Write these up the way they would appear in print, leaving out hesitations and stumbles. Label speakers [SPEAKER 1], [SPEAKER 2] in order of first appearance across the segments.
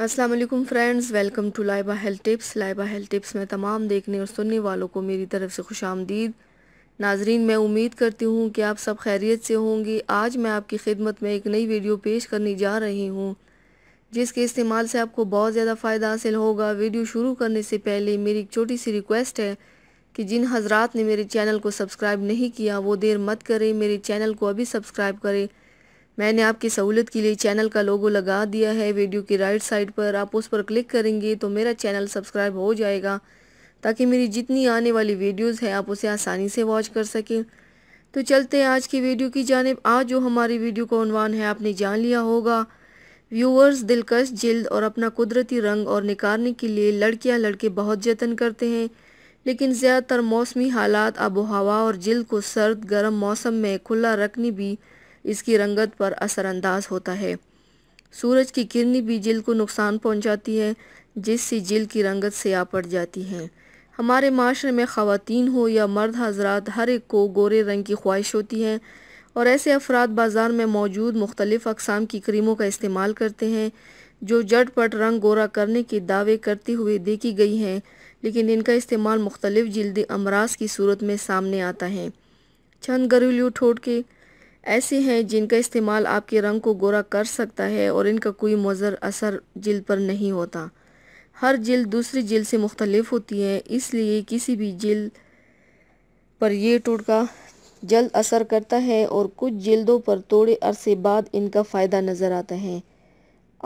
[SPEAKER 1] अस्सलाम वालेकुम friends, welcome to Laiba health tips. Laiba health tips में तमाम देखने और सुनने वालों को मेरी तरफ से खुशामदीद। नाजरीन, मैं उम्मीद करती हूँ कि आप सब खैरियत से होंगे। आज मैं आपकी खिदमत में एक नई वीडियो पेश करने जा रही हूँ जिसके इस्तेमाल से आपको बहुत ज़्यादा फ़ायदा हासिल होगा। वीडियो शुरू करने से पहले मेरी एक छोटी सी रिक्वेस्ट है कि जिन हजरात ने मेरे चैनल को सब्सक्राइब नहीं किया वो देर मत करें, मेरे चैनल को अभी सब्सक्राइब करें। मैंने आपकी सहूलत के लिए चैनल का लोगो लगा दिया है वीडियो की राइट साइड पर। आप उस पर क्लिक करेंगे तो मेरा चैनल सब्सक्राइब हो जाएगा ताकि मेरी जितनी आने वाली वीडियोस हैं आप उसे आसानी से वॉच कर सकें। तो चलते हैं आज की वीडियो की जानिब। आज जो हमारी वीडियो का उन्वान है आपने जान लिया होगा। व्यूअर्स, दिलकश जिल्द और अपना कुदरती रंग और निखारने के लिए लड़कियां लड़के बहुत जतन करते हैं, लेकिन ज़्यादातर मौसमी हालात, आबो हवा और जिल्द को सर्द गर्म मौसम में खुला रखनी भी इसकी रंगत पर असरअंदाज होता है। सूरज की किरणें भी जिल्द को नुकसान पहुंचाती है जिससे जिल्द की रंगत सियाह पड़ जाती है। हमारे माशरे में ख़वातीन हो या मर्द हजरात, हर एक को गोरे रंग की ख्वाहिश होती है और ऐसे अफराद बाज़ार में मौजूद मुख्तलिफ़ अक़साम की क्रीमों का इस्तेमाल करते हैं जो झटपट रंग गोरा करने के दावे करते हुए देखी गई हैं, लेकिन इनका इस्तेमाल मुख्तलिफ़ जिल्दी अमराज की सूरत में सामने आता है। चंद घरेलू टोटके ऐसे हैं जिनका इस्तेमाल आपके रंग को गोरा कर सकता है और इनका कोई मुज़र असर जिल्द पर नहीं होता। हर जिल्द दूसरी जिल्द से मुख्तलिफ होती है, इसलिए किसी भी जिल्द पर यह टोटका जल्द असर करता है और कुछ जिल्दों पर थोड़े अरसे बाद इनका फ़ायदा नज़र आता है।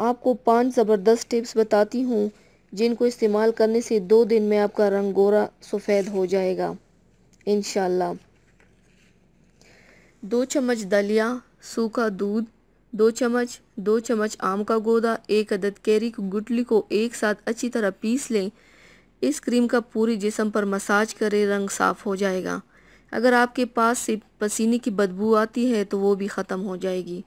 [SPEAKER 1] आपको 5 ज़बरदस्त टिप्स बताती हूँ जिनको इस्तेमाल करने से 2 दिन में आपका रंग गोरा सफ़ेद हो जाएगा इंशाल्लाह। 2 चम्मच दलिया, सूखा दूध 2 चम्मच, 2 चम्मच आम का गोदा, 1 अदद कैरी की गुठली को एक साथ अच्छी तरह पीस लें। इस क्रीम का पूरे जिस्म पर मसाज करें, रंग साफ हो जाएगा। अगर आपके पास से पसीने की बदबू आती है तो वो भी ख़त्म हो जाएगी।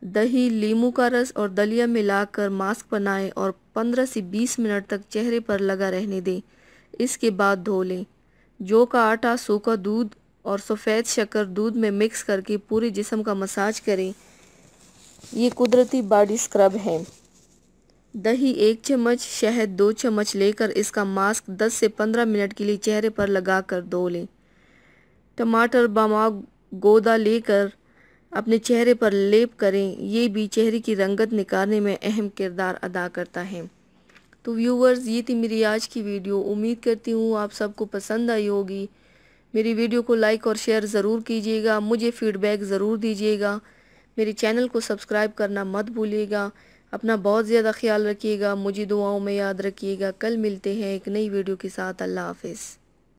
[SPEAKER 1] दही, लीमू का रस और दलिया मिलाकर मास्क बनाएं और 15 से 20 मिनट तक चेहरे पर लगा रहने दें। इसके बाद धो लें। जौ का आटा, सूखा दूध और सफ़ेद शक्कर दूध में मिक्स करके पूरे जिस्म का मसाज करें। ये कुदरती बॉडी स्क्रब है। दही 1 चम्मच, शहद 2 चम्मच लेकर इसका मास्क 10 से 15 मिनट के लिए चेहरे पर लगाकर धो लें। टमाटर बामा गोदा लेकर अपने चेहरे पर लेप करें, ये भी चेहरे की रंगत निखारने में अहम किरदार अदा करता है। तो व्यूवर्स, ये थी मेरी आज की वीडियो। उम्मीद करती हूँ आप सबको पसंद आई होगी। मेरी वीडियो को लाइक और शेयर ज़रूर कीजिएगा, मुझे फ़ीडबैक ज़रूर दीजिएगा। मेरे चैनल को सब्सक्राइब करना मत भूलिएगा। अपना बहुत ज़्यादा ख्याल रखिएगा, मुझे दुआओं में याद रखिएगा। कल मिलते हैं एक नई वीडियो के साथ। अल्लाह हाफ़िज़।